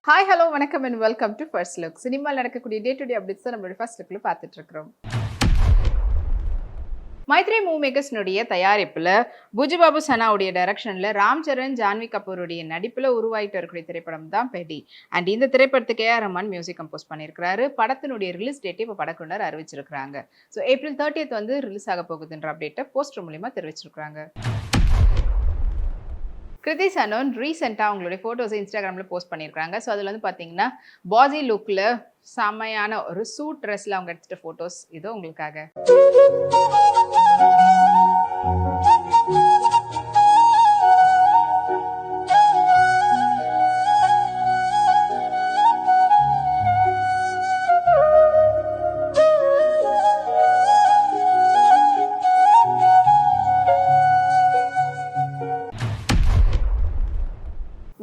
Hi hello வணக்கம் and welcome to first look. சினிமாவில் நடக்கக்கூடிய டே டு டே அப்டேட்ஸ் தான் நம்மளுடைய ஃபர்ஸ்ட் லுக்கில் பார்த்துட்டு இருக்கிறோம். மைத்ரி மூவி மேக்கர்ஸ்னுடைய தயாரிப்பில் புஜுபாபு சனாவுடைய டைரக்ஷனில் ராம் சரண் ஜான்வி கபூருடைய நடிப்பில் உருவாகிட்டு இருக்கக்கூடிய திரைப்படம் தான் பெடி. அண்ட் இந்த திரைப்படத்துக்கு ஏஆர் ரஹ்மான் மியூசிக் கம்போஸ் பண்ணியிருக்கிறாரு. படத்தினுடைய ரிலீஸ் டேட்டை இப்போ படக்குழுவினர் அறிவிச்சிருக்கிறாங்க. ஸோ ஏப்ரல் 30th வந்து ரிலீஸ் ஆக போகுதுன்ற அப்டேட்டை போஸ்டர் மூலிமா தெரிவிச்சிருக்கிறாங்க. கிருதி சனோன் ரீசெண்டாக அவங்களுடைய ஃபோட்டோஸை இன்ஸ்டாகிராமில் போஸ்ட் பண்ணியிருக்காங்க. ஸோ அதில் வந்து பார்த்தீங்கன்னா பாசி லுக்கில் செம்மையான ஒரு சூட் ட்ரெஸ்ஸில் அவங்க எடுத்துகிட்ட ஃபோட்டோஸ் இது உங்களுக்காக.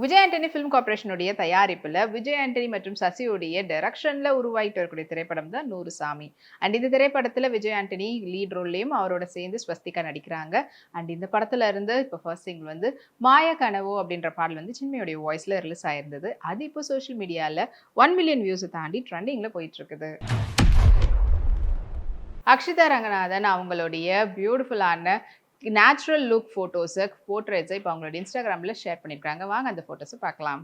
விஜய் ஆண்டனி ஃபிலிம் கார்பரேஷனுடைய தயாரிப்பில் விஜய் ஆண்டனி மற்றும் சசியுடைய டைரக்ஷனில் உருவாகிட்டு வரக்கூடிய திரைப்படம் தான் 100 சாமி. அண்ட் இந்த திரைப்படத்தில் விஜய் ஆண்டனி லீட் ரோல்லையும் அவரோட சேர்ந்து ஸ்வஸ்திகா நடிக்கிறாங்க. அண்ட் இந்த படத்தில் இருந்து இப்போ ஃபர்ஸ்ட் சிங்கிள் வந்து மாய கனவோ அப்படின்ற பாடல் வந்து சின்மையுடைய வாய்ஸில் ரிலீஸ் ஆயிருந்தது. அது இப்போ சோஷியல் மீடியாவில் 1 மில்லியன் வியூஸை தாண்டி ட்ரெண்டிங்கில் போயிட்டு இருக்குது. அக்ஷிதா ரங்கநாதன் அவங்களுடைய பியூட்டிஃபுல்லான நேச்சுரல் லுக் ஃபோட்டோஸை போர்ட்ரேட்ஸை இப்போ அவங்களோட இன்ஸ்டாகிராமில் ஷேர் பண்ணியிருக்காங்க. வாங்க அந்த ஃபோட்டோஸை பார்க்கலாம்.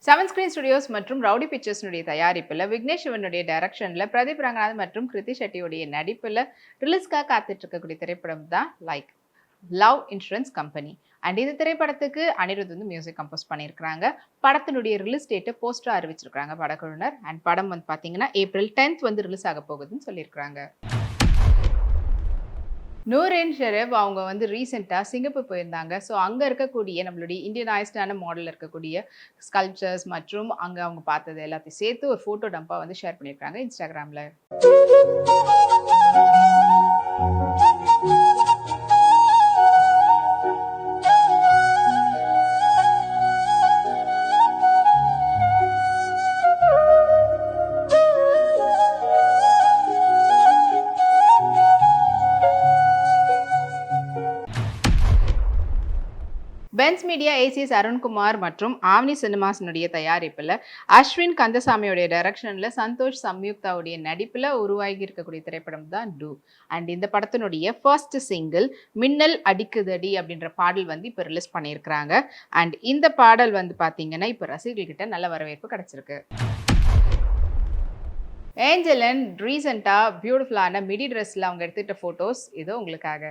செவன் ஸ்கிரீன் ஸ்டுடியோஸ் மற்றும் ரவுடி பிக்சர்ஸ்னுடைய தயாரிப்பில் விக்னேஷ் சிவனுடைய டைரக்ஷனில் பிரதீப் ரங்கநாதன் மற்றும் கிருதி ஷெட்டியுடைய நடிப்பில் ரிலீஸ்க்காக காத்துட்டு இருக்கக்கூடிய திரைப்படம் தான் like love insurance company. And இந்த திரைப்படத்துக்கு அனிருத் வந்து மியூசிக் கம்போஸ் பண்ணியிருக்கிறாங்க. படத்தினுடைய ரிலீஸ் டேட்டை போஸ்டராக அறிவிச்சிருக்காங்க படக்குழுவினர். அண்ட் படம் வந்து பார்த்தீங்கன்னா ஏப்ரல் 10th வந்து ரிலீஸ் ஆக போகுதுன்னு சொல்லியிருக்கிறாங்க. நூரேன் ஷெரீப் அவங்க வந்து ரீசெண்டாக சிங்கப்பூர் போயிருந்தாங்க. ஸோ அங்கே இருக்கக்கூடிய நம்மளுடைய இந்தியனைஸ்டான மாடலில் இருக்கக்கூடிய ஸ்கல்ப்சர்ஸ் மற்றும் அங்கே அவங்க பார்த்தது எல்லாத்தையும் சேர்த்து ஒரு ஃபோட்டோ டம்பாக வந்து ஷேர் பண்ணியிருக்காங்க இன்ஸ்டாகிராமில். பென்ஸ் மீடியா ஏசிஎஸ் அருண்குமார் மற்றும் ஆம்னி சினிமாஸினுடைய தயாரிப்பில் அஸ்வின் கந்தசாமியோடைய டைரக்ஷனில் சந்தோஷ் சம்யுக்தாவுடைய நடிப்பில் உருவாகி இருக்கக்கூடிய திரைப்படம் தான் டூ. அண்ட் இந்த படத்தினுடைய ஃபர்ஸ்ட் சிங்கிள் மின்னல் அடிக்குதடி அப்படின்ற பாடல் வந்து இப்போ ரிலீஸ் பண்ணியிருக்கிறாங்க. அண்ட் இந்த பாடல் வந்து பார்த்தீங்கன்னா இப்போ ரசிகர்கள்கிட்ட நல்ல வரவேற்பு கிடைச்சிருக்கு. ஏஞ்சலன் ரீசெண்டாக பியூட்டிஃபுல்லான மிடி ட்ரெஸ்ஸில் அவங்க எடுத்துக்கிட்ட ஃபோட்டோஸ் இது உங்களுக்காக.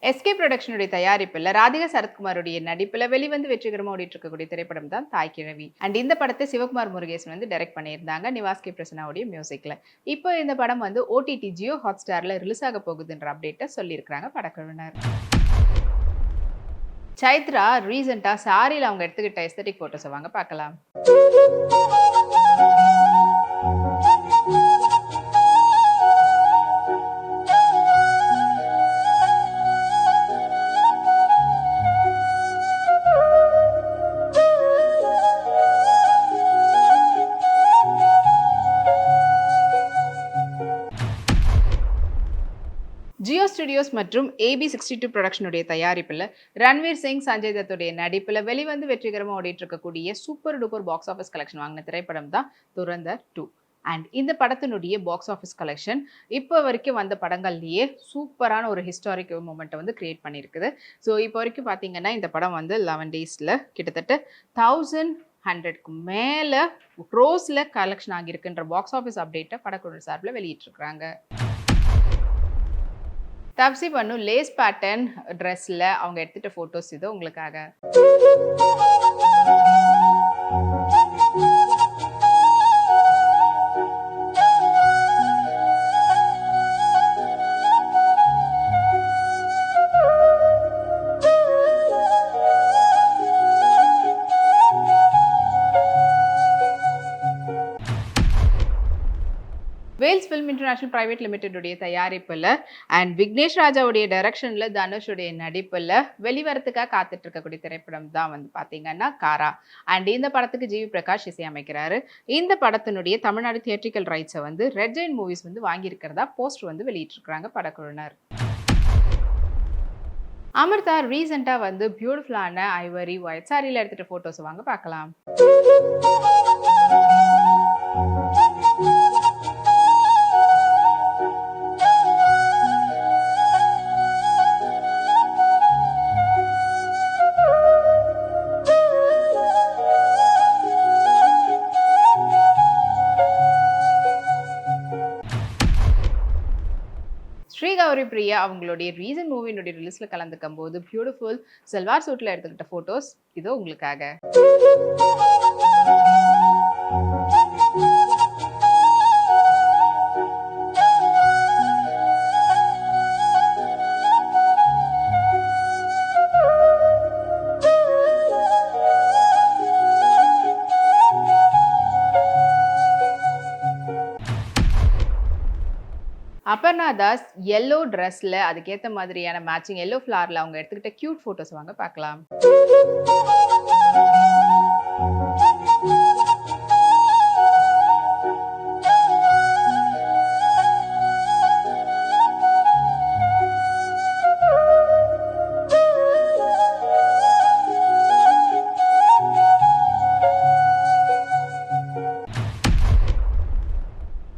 எஸ்கே ப்ரொடக்ஷனுடைய தயாரிப்பில் ராதிகா சரத்குமாருடைய நடிப்பில் வெளிவந்து வெற்றிகரமாக ஓடிட்டு இருக்கக்கூடிய திரைப்படம் தான் தாய் கிழவி. அண்ட் இந்த படத்தை சிவகுமார் முருகேசன் வந்து டைரக்ட் பண்ணியிருந்தாங்க நிவாஸ் கே பிரசன்னாவுடைய மியூசிக்கில். இப்போ இந்த படம் வந்து ஓடிடி ஜியோ ஹாட்ஸ்டாரில் ரிலீஸ் ஆக போகுதுன்ற அப்டேட்டை சொல்லியிருக்கிறாங்க படக்குழுவினர். சைத்ரா ரீசெண்டாக சாரியில் அவங்க எடுத்துக்கிட்ட எஸ்தட்டிக் ஃபோட்டோஸை வாங்க பார்க்கலாம். ஜியோ ஸ்டுடியோஸ் மற்றும் AB62 ப்ரொடக்ஷனுடைய தயாரிப்பில் ரன்வீர் சிங் சஞ்சய் தத்துடைய நடிப்பில் வெளிவந்து வெற்றிகரமாக ஓடிட்டு இருக்கக்கூடிய super duper box office collection வாங்கின திரைப்படம் தான் துரந்தர் 2. அண்ட் இந்த படத்தினுடைய பாக்ஸ் ஆஃபீஸ் கலெக்ஷன் இப்போ வரைக்கும் வந்த படங்கள்லேயே சூப்பரான ஒரு ஹிஸ்டாரிக் மூமெண்ட்டை வந்து கிரியேட் பண்ணியிருக்குது. ஸோ இப்போ வரைக்கும் பார்த்தீங்கன்னா இந்த படம் வந்து 11 daysல கிட்டத்தட்ட 1100க்கு மேலே க்ரோஸில் கலெக்ஷன் ஆகியிருக்குன்ற பாக்ஸ் ஆஃபீஸ் அப்டேட்டை படக்குழு சார்பில் வெளியிட்டிருக்கிறாங்க. தப்சி பண்ணு லேஸ் பேட்டர்ன் ட்ரெஸ்ல அவங்க எடுத்துட்ட ஃபோட்டோஸ் இது உங்களுக்காக. Vels film international private limited உடைய தயாரிப்புல அண்ட் விக்னேஷ் ராஜாவுடைய டைரக்ஷன்ல தனுஷுடைய நடிப்புல வெளிவரத்துக்காக காத்துட்டு இருக்கக்கூடிய திரைப்படம் தான் வந்து பாத்தீங்கன்னா காரா. அண்ட் இந்த படத்துக்கு ஜிவி பிரகாஷ் இசையமைக்கிறாரு. இந்த படத்தினுடைய தமிழ்நாடு தியேட்ரிக்கல் ரைட்ஸை வந்து ரெட் ஜெயின் மூவிஸ் வந்து வாங்கியிருக்கிறதா போஸ்டர் வந்து வெளியிட்டிருக்கிறாங்க படக்குழுவினர். அமிர்தா ரீசெண்டா வந்து பியூட்டிஃபுல்லான ஐவரி ஒயிட் சாரியில எடுத்துட்டு போட்டோஸ் வாங்க பார்க்கலாம். ஸ்ரீகௌரி பிரியா அவங்களுடைய ரீசன்ட் மூவினுடைய ரிலீஸ்ல கலந்துக்கும் போது பியூட்டிஃபுல் செல்வார் சூட்ல எடுத்துக்கிட்ட போட்டோஸ் இதோ உங்களுக்காக. அபர்ணா தாஸ் எல்லோ ட்ரெஸ்ல அதுக்கேற்ற மாதிரியான மேட்சிங் எல்லோ ஃப்ளார்ல அவங்க எடுத்துக்கிட்ட கியூட் போட்டோஸ் வாங்க பார்க்கலாம்.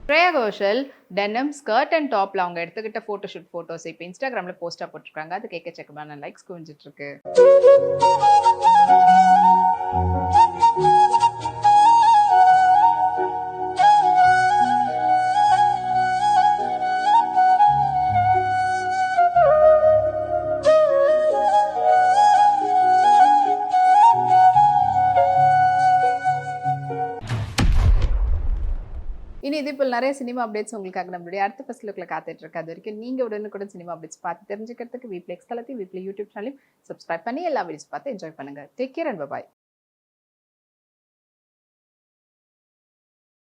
Shreya Ghoshal denim skirt and டாப்ல அவங்க எடுத்துக்கிட்ட போட்டோஷூட் போட்டோஸ் இப்போ இன்ஸ்டாகிராம்ல போஸ்டா போட்டிருக்காங்க. அது எக்கச்சக்கமான லைக்ஸ் குவிஞ்சிட்டு இருக்கு. இனி இது இப்போ நிறைய சினிமா அப்டேட்ஸ் உங்களுக்காக நம்மளுடைய அடுத்த ஃபர்ஸ்ட் லுக்ல காத்துட்டு இருக்கு. அது வரைக்கும் நீங்க உடனுக்குடன் சினிமா அப்டேட்ஸ் பார்த்து தெரிஞ்சுக்கிறதுக்கு வீப்ளெக்ஸ் தளத்தையும் வீப்ளே யூடியூப் சேனலையும் சப்ஸ்கிரைப் பண்ணி எல்லா வீடியோஸ் பார்த்து என்ஜாய் பண்ணுங்க. Take care and by.